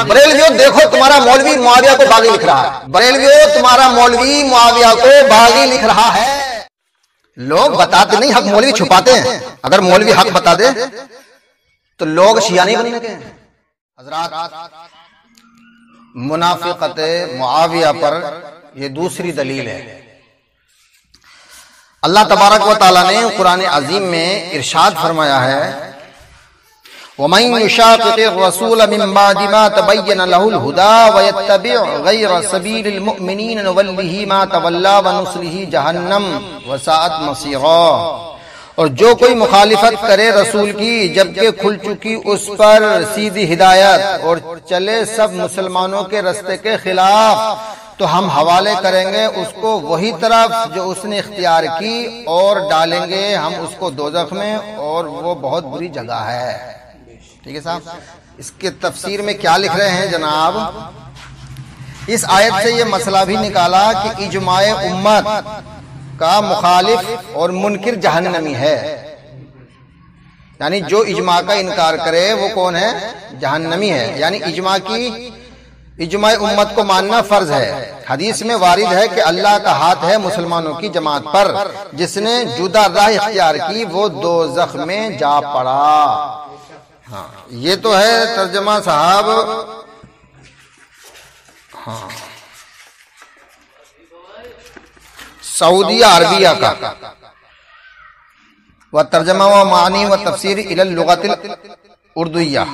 बरेलवियों देखो, तुम्हारा मौलवी मुआविया को बागी लिख रहा है। बरेलवियों तुम्हारा मौलवी मुआविया को बागी लिख रहा है। लोग बताते नहीं, हक मौलवी छुपाते हैं। अगर मौलवी हक बता दे तो लोग शिया नहीं बनने के। हजरात, मुनाफिकत मुआविया पर यह दूसरी दलील है। अल्लाह तबारक व तआला ने कुरान अजीम में इरशाद फरमाया है, वमन युशाक़िक़िर रसूल मिन बादि मा तबय्यन लहुल हुदा व यत्तबि' गैर सबीलिल मुमिनीन नुवल्लिही मा तवल्ला व नुस्लिही जहन्नम व साअत मसीरा। और जो कोई मुखालिफत करे रसूल की जबकि खुल चुकी उस पर सीधी हिदायत और चले सब मुसलमानों के रास्ते के खिलाफ, तो हम हवाले करेंगे उसको वही तरफ जो उसने इख्तियार की और डालेंगे हम उसको दोज़ख में, और वो बहुत बुरी जगह है। ठीक है साहब, इसके तफसीर में क्या लिख रहे हैं जनाब? इस आयत से ये मसला भी निकाला कि इजमाए उम्मत का मुखालिफ और मुनकिर जहन्नमी है। यानी जो इजमा का इनकार करे वो कौन है? जहन्नमी है। यानी इजमा उम्मत को मानना फर्ज है। हदीस में वारिद है कि अल्लाह का हाथ है मुसलमानों की जमात पर, जिसने जुदा राह इख्तियार की वो दोज़ख में जा पड़ा। हाँ, ये तो है तर्जमा साहब। हाँ, सऊदिया अरबिया का व तर्जमा व मानी व तफसीर इलल लुगतिल उर्दुइया,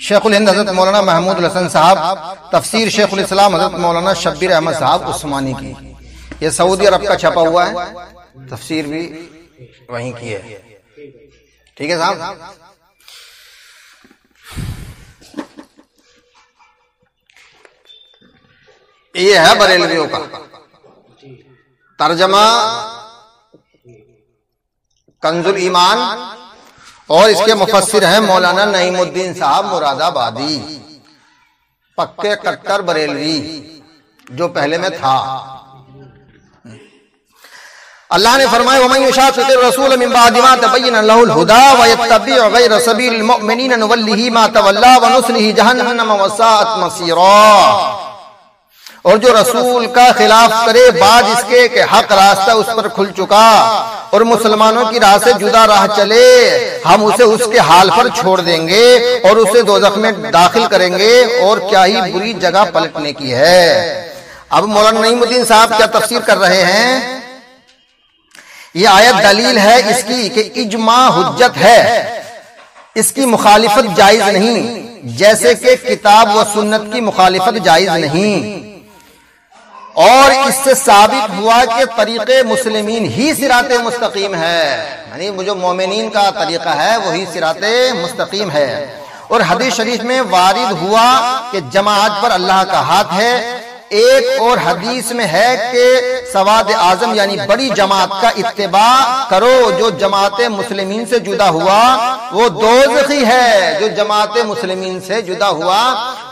शेखुल हिंद हजरत मौलाना महमूद हसन साहब, तफसीर शेखुल इस्लाम हजरत मौलाना शब्बीर अहमद साहब उस्मानी की। ये सऊदी अरब का छपा हुआ है, तफसीर भी वहीं की है। ठीक है साहब। ये है बरेलवियों का तर्जमा कंजुल ईमान, और इसके मुफस्सिर हैं मौलाना नईमुद्दीन साहब मुरादाबादी, पक्के कट्टर बरेलवी जो पहले में था। अल्लाह ने फरमाया, वमन युशाक़िक़िर रसूल मिन बादि मा तबय्यन लहुल हुदा व यत्तबि' गैर सबीलिल मुमिनीन नुवल्लिही मा तवल्ला व नुस्लिही जहन्नम व साअत मसीरा। और जो रसूल का खिलाफ करे बाद इसके कि हक रास्ता उस पर खुल चुका और मुसलमानों की राह से जुदा राह चले, हम उसे उसके हाल पर छोड़ देंगे और उसे दोज़ख में दाखिल करेंगे, और क्या ही बुरी जगह पलटने की है। अब मौलाना नईमुद्दीन साहब क्या तफसीर कर रहे हैं? ये आयत दलील है इसकी कि इजमा हुज्जत है, इसकी मुखालिफत जायज नहीं, जैसे कि किताब व सुन्नत की मुखालिफत जायज नहीं। और इससे साबित हुआ कि तरीक़े मुस्लिमीन ही सिराते मुस्तकीम है, यानी जो मोमिनीन का तरीका है वही सिराते मुस्तकीम है। और हदीस शरीफ में वारिद हुआ कि जमात पर अल्लाह का हाथ है। एक और हदीस में है कि सवाद आजम यानी बड़ी जमात का इत्तिबा करो, जो जमाते मुस्लिमीन से जुदा हुआ वो दोज़खी है, जो जमाते मुस्लिमीन से जुदा हुआ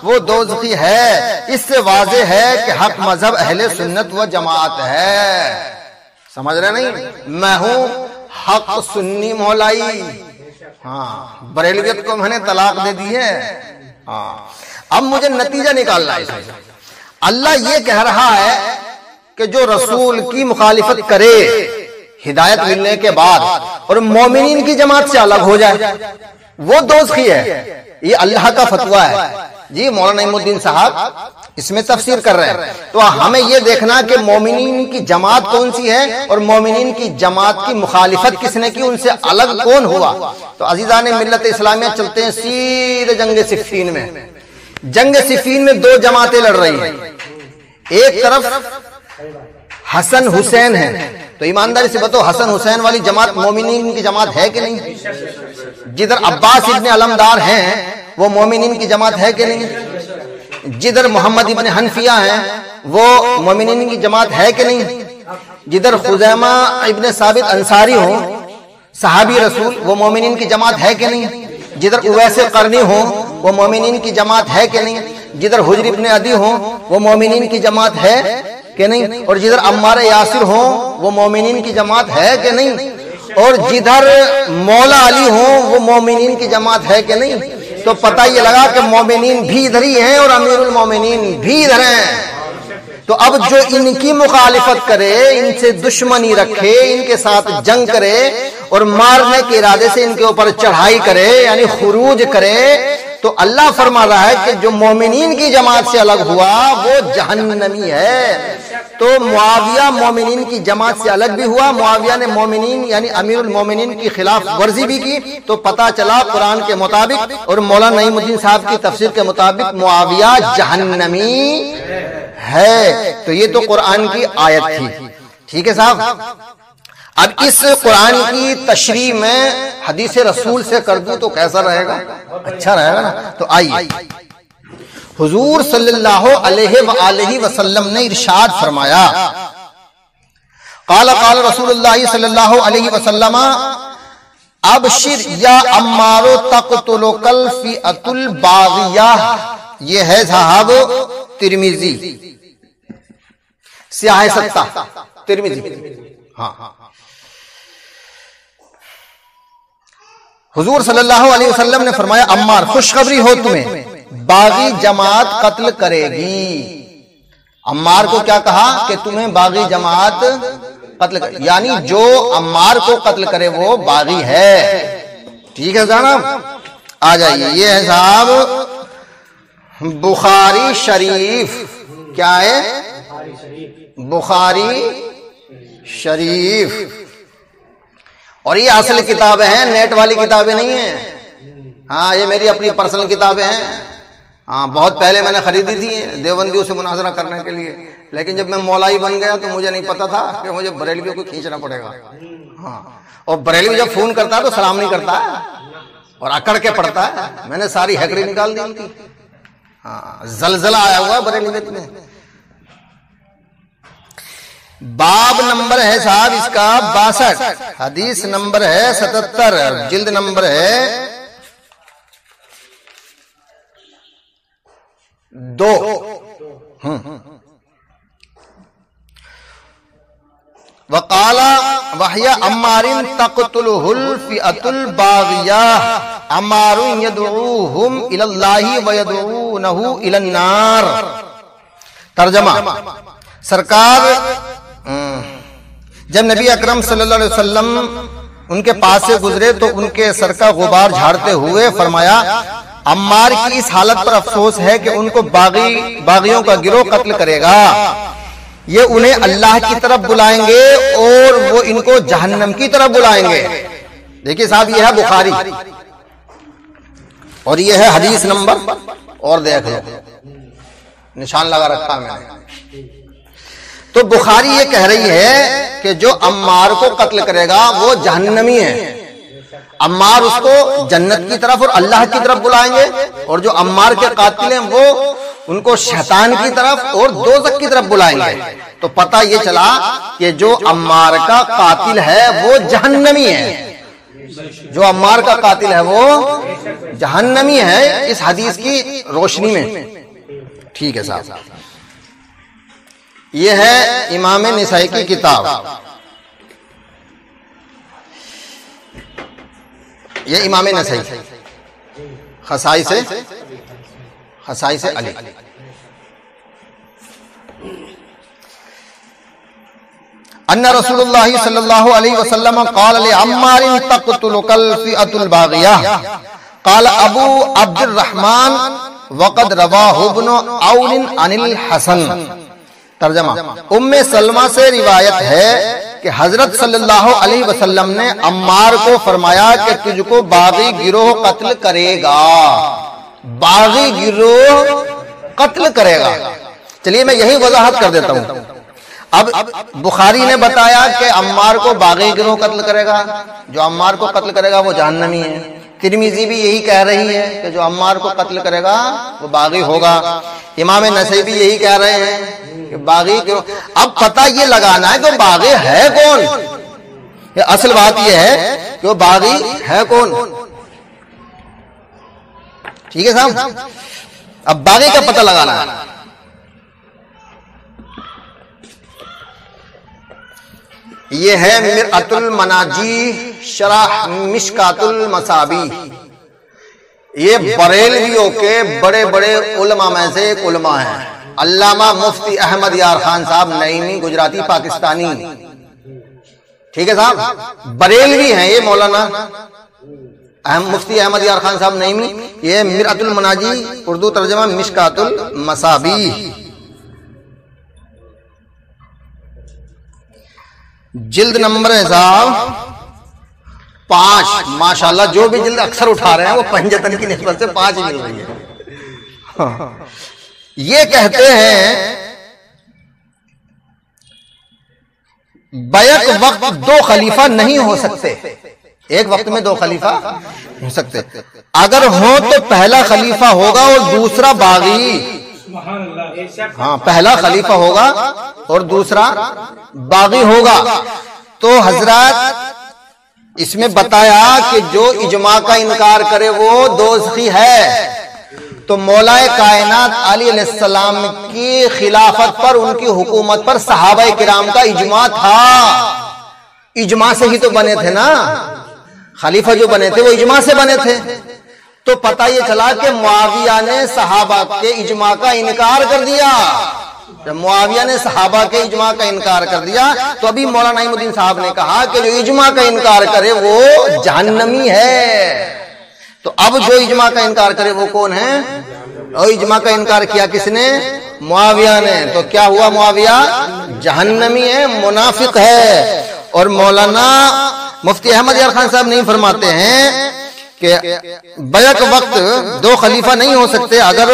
वो दोज़खी है। इससे वाज़ेह है कि हक मजहब अहले सुन्नत व जमात है। समझ रहे नहीं? मैं हूं हक सुन्नी मौलाई। हाँ, बरेलवियत को मैंने तलाक दे दी है। हाँ, अब मुझे नतीजा निकालना है इसमें। अल्लाह ये कह रहा है कि जो रसूल की मुखालिफत करे हिदायत मिलने के बाद और मोमिनीन की जमात से अलग हो जाए वो दोज़खी है। ये अल्लाह का फतवा है जी। मौलाना नईमुद्दीन साहब इसमें तफसीर कर रहे हैं। तो हमें ये देखना कि मोमिनीन की जमात कौन सी है और मोमिनीन की जमात की मुखालिफत किसने की, उनसे अलग कौन हुआ। तो अजीज़ान मिल्लत इस्लामिया चलते हैं सीधे जंग सिफ़ीन में। जंग सिफ़ीन में दो जमातें लड़ रही हैं। एक तरफ हसन हुसैन है, तो ईमानदारी से बताओ हसन हुसैन वाली जमात मोमिनीन की जमात है कि नहीं? जिधर अब्बास इब्न अलमदार हैं वो मोमिनीन की जमात है कि नहीं? जिधर मोहम्मद इब्न हनफिया हैं वो मोमिनीन की जमात है कि नहीं? जिधर खुज़ैमा इब्न साबित अंसारी हो सहाबी रसूल वो मोमिनीन की जमात है कि नहीं? जिधर उवैस करनी हो वो मोमिनीन की जमात है कि नहीं? जिधर हुज्र इब्न अदी हो वो मोमिनीन की जमात है कि नहीं? और जिधर अम्मार यासिर हो वो मोमिनीन की जमात है कि नहीं? और जिधर मौला अली हो वो मोमिनीन की जमात है कि नहीं? तो पता ये लगा कि मोमिनीन भी इधर ही हैं और अमीरुल मोमिनीन भी इधर हैं। तो अब जो इनकी मुखालिफत करे, इनसे दुश्मनी रखे, इनके साथ जंग करे और मारने के इरादे से इनके ऊपर चढ़ाई करे, यानी खुरूज करे, तो अल्लाह फरमा रहा है कि जो मोमिनीन की जमात से अलग हुआ वो जहन्नमी है। तो मुआविया मोमिनीन की जमात से अलग भी हुआ, मुआविया ने मोमिनीन यानी अमीरुल मोमिनीन की खिलाफ वर्जी भी की। तो पता चला कुरान के मुताबिक और मौलाना नईमुद्दीन साहब की तफसीर के मुताबिक मुआविया जहन्नमी है। तो ये तो कुरान की आयत थी, ठीक है साहब। अब इस कुरान की तशरीह में हदीस रसूल से कर दूं तो कैसा रहेगा? अच्छा रहेगा ना। तो आइए, हुजूर सल्लल्लाहु अलैहि वसल्लम ने इरशाद फरमाया, काला काला रसूलुल्लाह सल्लल्लाहु अलैहि वसल्लम अबशिर या अम्मारो तक़तुलुकल फ़िअतुल बाग़िया। ये है साहब तिरमिजी, स्याह सत्ता तिरमिजी। हाँ, हुजूर सल्लल्लाहु अलैहि वसल्लम ने फरमाया, अम्मार खुशखबरी हो तुम्हें, बागी जमात कत्ल करेगी। अम्मार को क्या कहा कि तुम्हें बागी जमात कत्ल करे, यानी जो अम्मार को कत्ल करे वो बागी है। ठीक है जनाब, आ जाइए। ये है साहब बुखारी शरीफ। क्या है? बुखारी शरीफ। और ये असल किताबें हैं, नेट वाली किताबें नहीं हैं। हाँ, ये मेरी अपनी पर्सनल किताबें हैं। हाँ, बहुत पहले मैंने खरीदी थी देवबंदियों से मुनाजरा करने के लिए, लेकिन जब मैं मौलाई बन गया तो मुझे नहीं पता था कि मुझे बरेलवियों को खींचना पड़ेगा। हाँ, और बरेलवी जब फोन करता है तो सलाम नहीं करता है और अकड़ के पड़ता है। मैंने सारी हैकड़ी निकाल दी उनकी। हाँ, जलजला आया हुआ बरेलवियत में। बाब नंबर है साहब इसका 62, हदीस नंबर है 77, जिल्द नंबर है 2। वकाला वहिया अम्मारिन तक़तुलुहुल फ़िअतुल बाग़िया अम्मारुन यदऊहुम इलल्लाहि व यदऊनहु इलन्नार। तर्जमा, सरकार जब नबी अकरम सल्लल्लाहु अलैहि वसल्लम उनके पास से गुजरे तो उनके सर का गुबार झाड़ते हुए फरमाया, अम्मार की इस हालत पर अफसोस है कि उनको बागियों का गिरोह कत्ल करेगा। ये उन्हें अल्लाह की तरफ बुलाएंगे और वो इनको जहन्नम की तरफ बुलाएंगे। देखिए साहब, ये है बुखारी और ये है हदीस नंबर, और देख लो निशान लगा रखा है मैंने। तो बुखारी ये कह रही है कि जो अम्मार को कत्ल करेगा वो जहन्नमी है। अम्मार उसको जन्नत की तरफ और अल्लाह की तरफ बुलाएंगे, और जो अम्मार के कातिल हैं वो उनको शैतान की तरफ और दोज़ख की तरफ बुलाएंगे। तो पता ये चला कि जो अम्मार का कातिल है वो जहन्नमी है। जो अम्मार का कातिल है वो जहन्नमी है, इस हदीस की रोशनी में। ठीक है साहब, ये है इमाम निसाई की किताब। ये इमाम नसाई खसाई से अली। अन्ना रसूलुल्लाह सल्लल्लाहु अलैहि वसल्लम क़ाल लि अम्मारिन तक़तुलुकल फ़िअतुल बाग़िया क़ाल अबू अब्दुर्रहमान वक़द रवाहु इब्नु औन अनिल हसन। तर्जमा, उम्मे सलमा से रिवायत है कि हजरत सल्लल्लाहु अलैहि वसल्लम ने अम्मार को फरमाया कि तुझको बागी गिरोह कत्ल करेगा। बागी गिरोह कत्ल करेगा। चलिए मैं यही वजाहत कर देता हूं। अब बुखारी ने बताया कि अम्मार को बागी गिरोह कत्ल करेगा, जो अम्मार को कत्ल करेगा वो जहन्नमी है। तिरमिजी भी यही कह रही है कि जो अम्मार को कत्ल करेगा वो बागी होगा। इमाम नसई भी यही कह रहे हैं कि बागी गिरोह। अब पता ये लगाना है कि बागी है कौन। ये असल बात ये है कि वो बागी है कौन। ठीक है साहब, अब बागी का पता लगाना है। ये है मिरअतुल मनाजी शरह मिशकातुल मसाबी। ये बरेलवियों के बड़े बड़े उलमा में से एक उलमा है, अल्लामा मुफ्ती अहमद यार खान साहब नईमी, गुजराती पाकिस्तानी। ठीक है साहब, बरेलवी हैं ये मौलाना मुफ्ती अहमद यार खान साहब नईमी। ये मिरअतुल मनाजी, उर्दू तर्जमा मिशकातुल मसाबीह, जिल्द नंबर है साहब 5। माशाल्लाह, जो भी जिल्द अक्सर उठा रहे हैं वो पंजतन की निस्बत से 5 मिल रही है। हाँ। ये कहते हैं बैक वक्त 2 खलीफा नहीं हो सकते, एक वक्त में 2 खलीफा हो सकते, अगर हो तो पहला खलीफा होगा और दूसरा बागी। हाँ, पहला खलीफा होगा और दूसरा बागी होगा। तो हजरत इसमें बताया कि जो इजमा का इनकार करे वो दोज़खी है। तो मौलाए कायनात अली अलैहिस्सलाम की खिलाफत पर, उनकी हुकूमत पर सहाबाए किराम का इजमा था। इजमा से ही तो बने थे ना, खलीफा जो बने थे वो इजमा से बने थे। तो पता ये चला कि मुआविया ने सहाबा के इजमा का इनकार कर दिया। जब मुआविया ने सहाबा के इजमा का इनकार कर दिया तो अभी मौलाना नईमुद्दीन साहब ने कहा कि जो इजमा का इनकार करे वो जहन्नमी है। तो अब जो इजमा का इनकार करे वो कौन है? और इजमा का इनकार किया किसने? मुआविया ने। तो क्या हुआ? मुआविया जहन्नमी है, मुनाफिक है। और मौलाना मुफ्ती अहमद यार खान साहब नहीं फरमाते हैं कि बैक वक्त 2 खलीफा नहीं हो सकते, अगर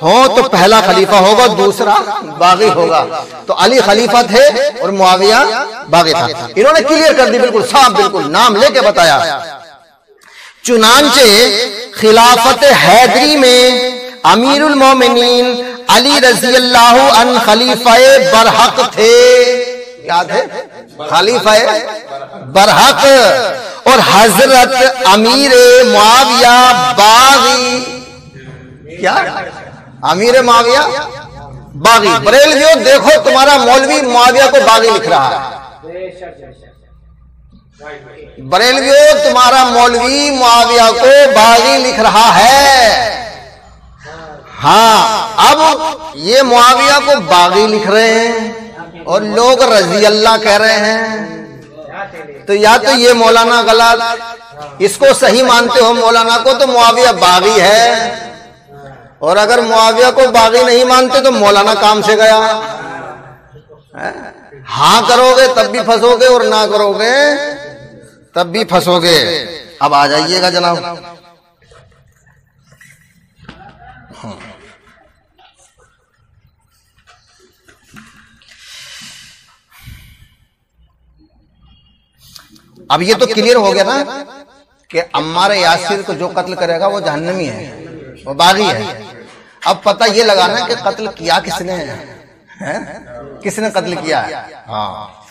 हो तो पहला खलीफा होगा, दूसरा बागी होगा। तो अली खलीफा थे और मुआविया बागी था। इन्होंने क्लियर कर दी, बिल्कुल साफ, बिल्कुल नाम लेके बताया। चुनांचे खिलाफत हैदरी में अमीरुल मोमिनीन अली रजी अल्लाहु अन खलीफाए बरहक थे। क्या थे? खलीफाए बरहक। और हजरत अमीर मुआविया बागी। क्या? अमीर मुआविया बागी। बरेलवियों देखो, तुम्हारा मौलवी मुआविया को बागी लिख रहा है। बरेलवियों तुम्हारा मौलवी मुआविया को बागी लिख रहा है। हाँ, अब ये मुआविया को बागी लिख रहे हैं और लोग रजी अल्लाह कह रहे हैं। तो या तो ये मौलाना गलत, इसको सही मानते हो मौलाना को, तो मुआविया बागी है। और अगर मुआविया को बागी नहीं मानते तो मौलाना काम से गया। हाँ करोगे तब भी फंसोगे और ना करोगे तब भी फंसोगे। अब आ जाइएगा जनाब। अब ये तो क्लियर हो गया ना कि अम्मार यासिर को जो कत्ल करेगा वो जहन्नमी है, वो बागी है। अब पता ये लगाना कि कत्ल किया किसने है? किसने कत्ल किया है? हाँ,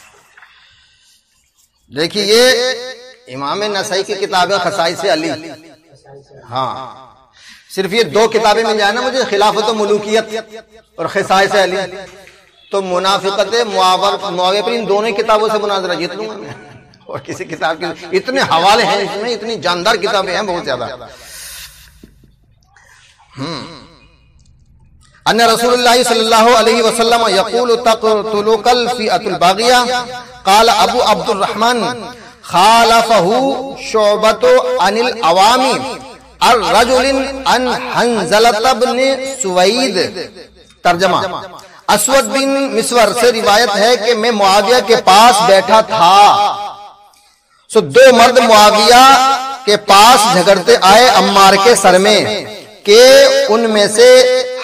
देखिए ये इमाम नसाई की किताब है खसाइस अली। हाँ, सिर्फ ये 2 किताबें मिल जाए ना मुझे, खिलाफत मुलूकियत और खसाइस अली, तो मुनाफिकत मुआविया पर इन दोनों किताबों से मुनाजरा जीत लूंगा मैं। और किसी किताब के इतने हवाले हैं इसमें, इतनी जानदार किताबें हैं बहुत ज्यादा। अन्ना रसूलुल्लाह सल्लल्लाहु अलैहि वसल्लम यक़ूलु तक़तुलुकल फ़िअतुल बागिया क़ाल अबू अब्दुर्रहमान खालफहु शुअबतु अनिल अवामी अर्रजुलिन अन हंज़लत इब्न सुवैद। तर्जमा, अस्वद बिन मिस्वर से रिवायत है कि मैं मुआविया के पास बैठा था। सो 2 मर्द मुआविया के पास झगड़ते आए अम्मार के सर में, कि उनमें से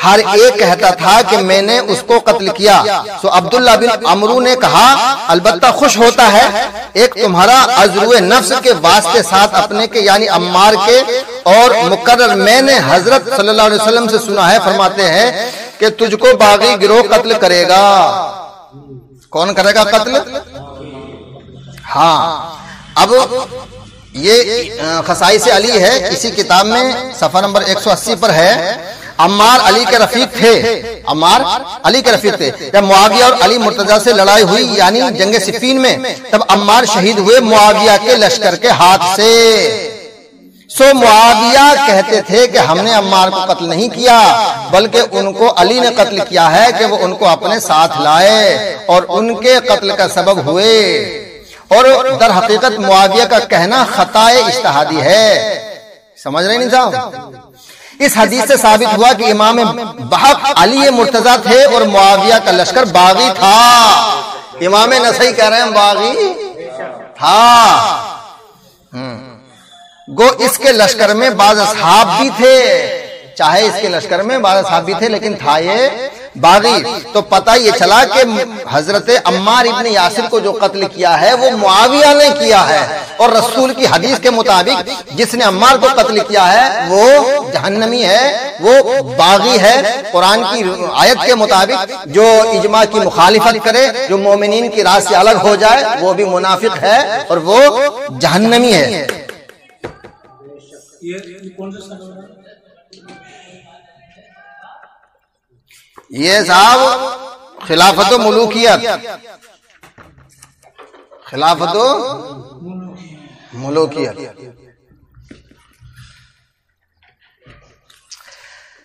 हर एक कहता था कि मैंने उसको कत्ल किया। सो अब्दुल्ला बिन अमरू ने कहा, अलबत्ता खुश होता है एक तुम्हारा अज़रुए नफ्स के वास्ते साथ अपने के यानी अम्मार के। और मुकर्रर मैंने हजरत सल्लल्लाहु अलैहि वसल्लम से सुना है, फरमाते हैं कि तुझको बागी गिरोह कत्ल करेगा। कौन करेगा कत्ल? हाँ, अब ये खसाइस अली है, इसी किताब में सफा नंबर 180 पर है। अम्मार अली के रफीक थे, अम्मार अली के रफीक थे। जब मुआविया और अली मुर्तजा से लड़ाई हुई यानी जंग सिफ़ीन में, तब अम्मार शहीद हुए मुआविया के लश्कर के हाथ से। सो मुआविया कहते थे कि हमने अम्मार को कत्ल नहीं किया, बल्कि उनको अली ने कत्ल किया है कि वो उनको अपने साथ लाए और उनके कत्ल का सबब हुए। और दर हकीकत मुआविया का कहना खताए इज्तिहादी है। समझ रहे नहीं साहब? इस हदीस से साबित हुआ कि इमाम बहक अली मुर्तजा थे और मुआविया का लश्कर बागी था। इमाम नसई कह रहे हैं बागी था। गो इसके लश्कर में बाज़ असहाब भी थे, चाहे इसके लश्कर में बाज़ असहाब भी थे, लेकिन था ये बागी। तो पता ये चला कि हजरत अम्मार इब्न यासिर को जो कत्ल किया है वो मुआविया ने किया है, और रसूल की हदीस के मुताबिक जिसने अम्मार को कत्ल किया है वो जहन्नमी है, वो बागी है। कुरान की आयत के मुताबिक जो इजमा की मुखालिफत करे, जो मोमिनीन की राह से अलग हो जाए, वो भी मुनाफिक है और वो जहन्नमी है। ये कौन सा सन है? ये साहब खिलाफत मुलूकियत, खिलाफत मुलूकियत।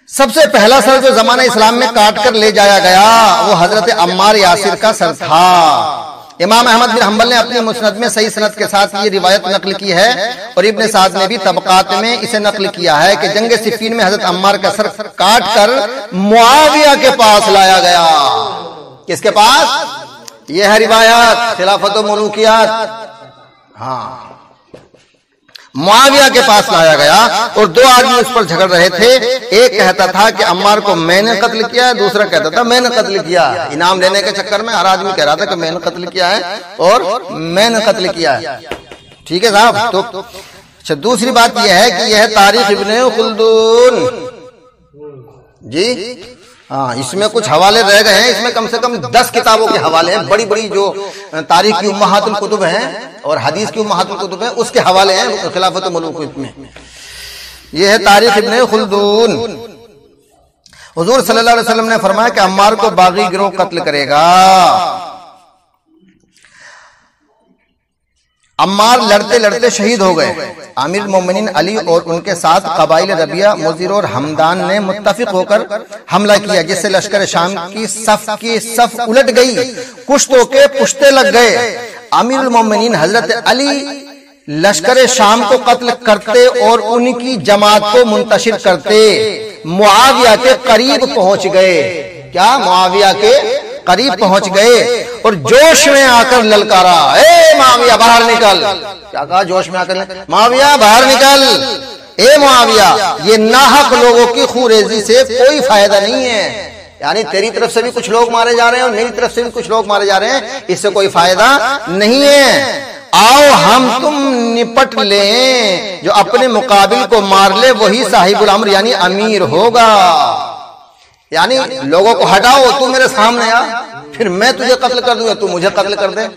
सबसे पहला सर जो जमाना इस्लाम में काट कर ले जाया गया वो हजरत अम्मार यासिर का सर था। इमाम अहमद बिन हम्बल ने अपनी मुस्नद में सही सनद के साथ ये रिवायत नकल की है, और इब्न साद ने भी तबकात में इसे नकल किया है कि जंग सिफ़ीन में हजरत अम्मार का सर काट कर मुआविया के पास लाया गया। किसके पास? यह है रिवायत खिलाफत मुलूकियत। हाँ, मुआविया के पास लाया गया और दो आदमी उस पर झगड़ रहे थे। एक कहता था कि अम्मार को मैंने कत्ल किया है, दूसरा कहता था मैंने कत्ल किया। इनाम लेने के चक्कर में हर आदमी कह रहा था कि मैंने कत्ल किया है और मैंने कत्ल किया है। ठीक है साहब? तो अच्छा, दूसरी बात यह है कि यह तारीख इब्ने खुल्दून जी, हाँ, इसमें कुछ हवाले रह गए हैं। इसमें कम से कम 10 किताबों के हवाले हैं, बड़ी बड़ी जो तारीख की उम्महातुल कुतुब हैं और हदीस की उम्महातुल कुतुब हैं, उसके हवाले हैं खिलाफत मुलूकियत में। यह है तारीख इब्ने खुल्दून। हुजूर सल्लल्लाहु अलैहि वसल्लम ने फरमाया कि अम्मार को बागी गिरोह कत्ल करेगा। अम्मार लड़ते लड़ते शहीद हो गए। आमिर मोमिनीन अली और उनके साथ कबाइल रबिया, मुज़िर और हमदान ने मुत्तफिक होकर हमला किया, जिससे लश्कर शाम की सफ उलट गई, कुश्तों के पुश्ते लग गए। आमिर मोमिनीन हजरत अली लश्कर शाम को कत्ल करते और उनकी जमात को मुंतशिर करते मुआविया के करीब पहुंच गए। क्या? मुआविया के करीब पहुंच गए और जोश में आकर ललकारा, ए मुआविया बाहर निकल। क्या कहा? जोश में आकर, मुआविया बाहर निकल, ए मुआविया, ये नाहक लोगों की खूरेजी से कोई फायदा नहीं है। यानी तेरी तरफ से भी कुछ लोग मारे जा रहे हैं और मेरी तरफ से भी कुछ लोग मारे जा रहे हैं, इससे कोई फायदा नहीं है। आओ हम तुम निपट लें, जो अपने मुकाबिल को मार ले वही साहिबुल अम्र यानी अमीर होगा। यानी लोगों को हटाओ, तू मेरे सामने आ, फिर मैं तुझे कत्ल कर दूंगा, तू मुझे कत्ल कर दे।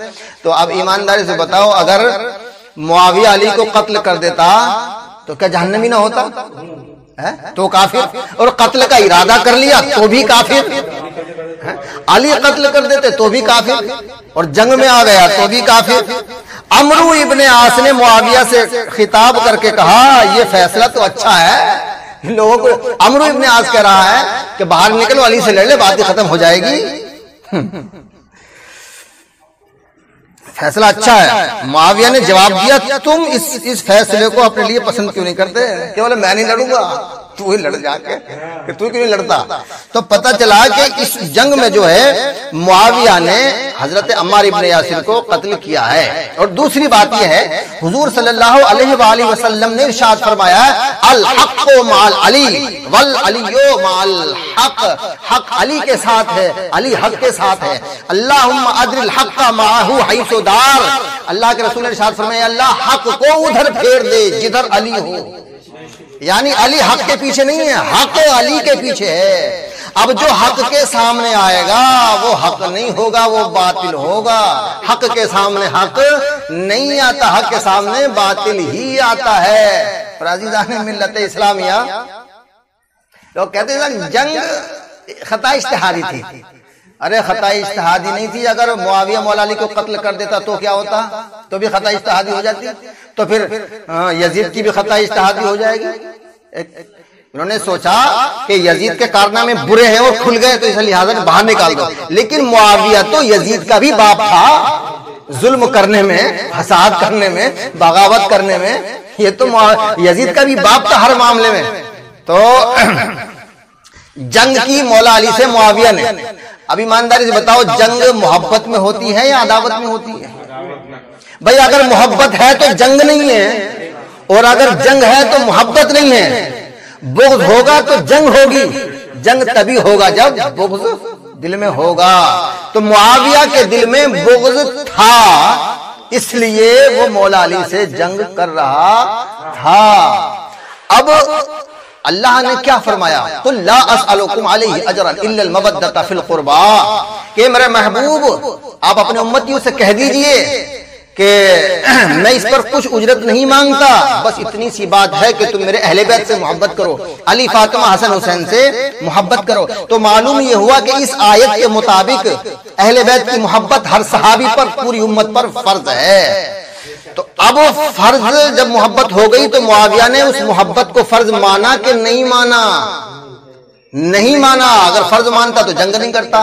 तो अब ईमानदारी से बताओ, अगर मुआविया अली को कत्ल कर देता तो क्या जहन्नमी ना होता है? तो काफिर। और कत्ल का इरादा कर लिया तो भी काफिर है? अली कत्ल कर देते तो भी काफिर, और जंग में आ गया तो भी काफिर। अमरू इब्ने आस ने मुआविया से खिताब करके कहा, यह फैसला तो अच्छा है। लोगों को अमरू इब्ने आस कह रहा है कि बाहर निकलो, अली से लड़ ले, बात खत्म हो जाएगी। फैसला अच्छा है। मुआविया ने जवाब दिया, तुम इस फैसले को अपने लिए पसंद क्यों नहीं करते? केवल मैं नहीं लड़ूंगा, तू ही लड़ जाके, कि तू क्यों नहीं लड़ता? तो पता चला कि इस जंग में जो है मुआविया ने हजरत अम्मार इब्न यासिर को कत्ल किया है। और दूसरी बात यह है, हुजूर सल्लल्लाहु अलैहि वसल्लम ने इरशाद फरमाया, अल हक़्क़ु माल अली वल अलियो माल हक़, हक़ अली के साथ है, अली हक़ के साथ है। अल्लाहुम्मा अद्रिल हक़्क़ माहू हैसु दार, अल्लाह के रसूल ने इरशाद फरमाया, अल्लाह हक़ को उधर फेर दे जिधर अली हो। यानी अली हक के पीछे नहीं है, हक अली के पीछे है। अब जो हक के सामने आएगा वो हक नहीं होगा, वो बातिल होगा। हक के सामने हक नहीं आता, हक के सामने बातिल ही आता है। अज़ीज़ान मिल्लत इस्लामिया, लोग कहते हैं जंग खता इज्तिहादी थी, अरे खता इज्तिहादी नहीं थी। अगर मुआविया मौला अली को कत्ल कर देता तो क्या होता, तो भी खता इज्तिहादी हो जाती। तो फिर यजीद की भी खता इज्तिहादी हो जाएगी। उन्होंने सोचा कि यजीद के कारनामे बुरे हैं और खुल गए, तो इस लिहाजा बाहर निकाल दो। लेकिन मुआविया तो यजीद का भी बाप था, जुल्म करने में, फसाद करने में, बगावत करने में। ये तो यजीद का भी बाप था हर मामले में। तो जंग की मौला अली से मुआविया ने। अब ईमानदारी से बताओ, जंग मोहब्बत में होती है या अदावत में होती है? भाई अगर मोहब्बत है तो जंग नहीं है, और अगर जंग है तो मोहब्बत नहीं है। बुग़्ज़ होगा तो जंग होगी। जंग तभी होगा जब बुग़्ज़ दिल में होगा। तो मुआविया के दिल में बुग़्ज़ था, इसलिए वो मौला अली से जंग कर रहा था। अब अल्लाह ने क्या फरमाया, कुल ला अस्अलुकुम अलैहि अजरन इल्लल मवद्दता फिल कुर्बा, कि मेरे महबूब आप अपने उम्मतियों से कह दीजिए कि मैं इस पर कुछ उजरत नहीं मांगता, बस इतनी सी बात है कि तुम मेरे अहले बैत से मोहब्बत करो, अली फातिमा हसन हुसैन से मोहब्बत करो। तो मालूम ये हुआ कि इस आयत के मुताबिक अहले बैत की मोहब्बत हर सहाबी पर, पूरी उम्मत पर फर्ज है। तो अब फर्ज जब मोहब्बत हो गई तो मुआविया ने उस मोहब्बत को फर्ज माना कि नहीं माना? नहीं माना। अगर फर्ज मानता तो जंग नहीं करता।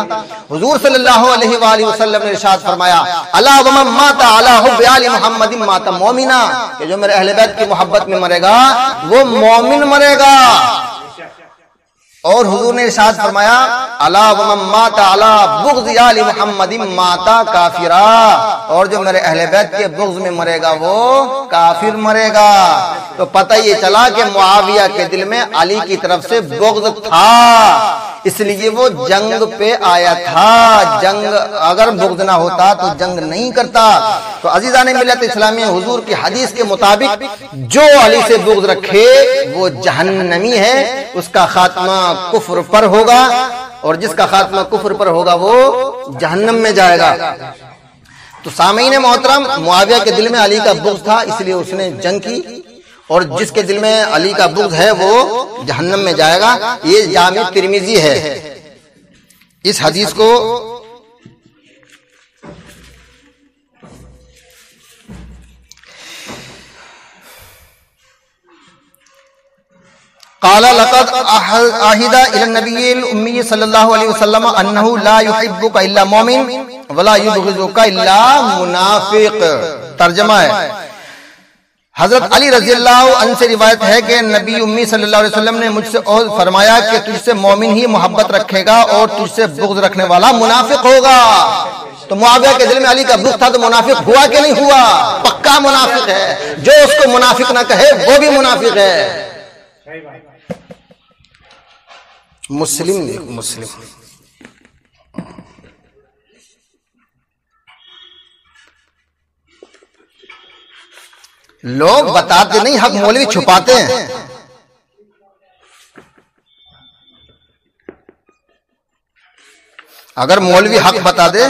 हुजूर सल्लल्लाहु अलैहि वसल्लम ने इरशाद फरमाया, अला व मन माता अला हुब्बि आलि मुहम्मदिन माता मोमिना, कि जो मेरे अहले बैत की मोहब्बत में मरेगा वो मोमिन मरेगा। और हुजूर ने इरशाद फरमाया, अला व मन माता अला बुग़्ज़ि आलि मुहम्मदिन माता काफिरा, और जो मेरे अहले बैत के बुग़्ज़ में मरेगा वो काफिर मरेगा। तो पता ये चला कि मुआविया के दिल में अली की तरफ से बुग़्ज़ था, इसलिए वो जंग पे आया था। जंग अगर बुग़्ज़ ना होता तो जंग नहीं करता। तो अज़ीज़ाने मिल्लत इस्लामिया, हुजूर की हदीस के मुताबिक जो अली से बुग़्ज़ रखे वो जहन्नमी है, उसका खात्मा कुफ्र पर होगा, और जिसका खात्मा कुफ्र पर होगा वो जहन्नम में जाएगा। तो सामीन मोहतरम, मुआविया के दिल में अली का बुग़्ज़ था, इसलिए उसने जंग की, और जिसके दिल में अली का बुग़्ज़ है वो जहन्नम में जाएगा। ये जामी तिर्मिज़ी है। इस हदीस को क़ाला लक़द आहिदा इलन नबिय्यिल उम्मी सल्लल्लाहु अलैहि वसल्लम अन्नहु ला युहिब्बुका इल्ला मुमिन वला युबग़िज़ुका इल्ला मुनाफ़िक़। तर्जुमा है, हजरत अली रज़ियल्लाहु अन्हु से रिवायत है कि नबी उम्मी सल्लल्लाहु अलैहि वसल्लम ने मुझसे और फरमाया कि तुझसे मोमिन ही मोहब्बत रखेगा और तुझसे बुग़्ज़ रखने वाला मुनाफिक होगा। तो मुआविया के दिल में अली का बुग़्ज़ था तो मुनाफिक हुआ कि नहीं हुआ? पक्का मुनाफिक है। जो उसको मुनाफिक ना कहे वो भी मुनाफिक है। मुस्लिम देखो, मुस्लिम लोग बताते नहीं, हक मौलवी छुपाते हैं। अगर मौलवी हक बता दे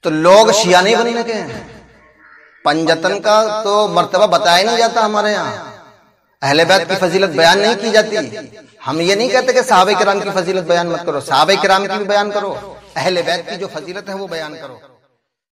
तो लोग शिया नहीं बनने के। पंजतन का तो मर्तबा बताया नहीं जाता हमारे यहाँ। अहले बैत की फजीलत बयान नहीं की जाती। हम ये नहीं कहते कि सहाबा किराम की फजीलत बयान मत करो, सहाबा किराम की भी बयान करो, अहले बैत की जो फजीलत है वो बयान करो।